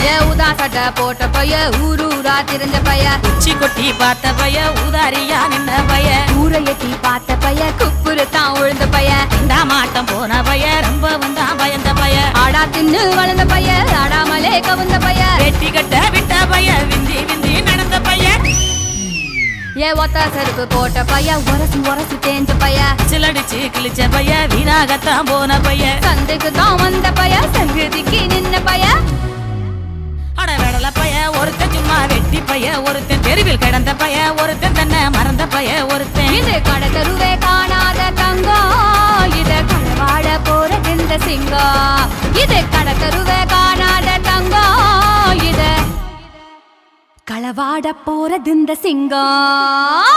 ஏ ஊதா சட்டை போட்ட பைய ஊரூரா திரிஞ்ச பைய உச்சி கொட்டி பார்த்த பைய ஊதாரியா நின்ன பைய ஊரை எட்டி பார்த்த பைய குப்புரு தான் உழுந்த பைய இந்த மாட்டம் போன பைய ரொம்ப வந்தா பயந்த பைய ஆடா தின்னு வளர்ந்த பைய ஆடாமலே கவுந்த பைய வெட்டி கட்ட விட்ட பைய விந்தி விந்தி நடந்த பைய ஏ ஒத்த செருப்பு போட்ட பைய உரசி தேஞ்ச பைய சிலடிச்சு கிழிச்ச பைய வீணாகத்தான் போன பைய சந்தைக்கு தான் வந்த பைய சங்கதிக்கு நின்ன பைய அட வெடல பைய ஒருத்தன் சும்மா வெட்டி பைய ஒருத்தன் தெருவில் கிடந்த பைய ஒருத்தன் தன்னை மறந்த பைய ஒருத்தன் இது கடை தெருவே காணாத தங்கம் இது களவாட போறது இந்த சிங்கம் இது கடை தெருவே காணாத தங்கம் இது களவாட போறது இந்த சிங்கம்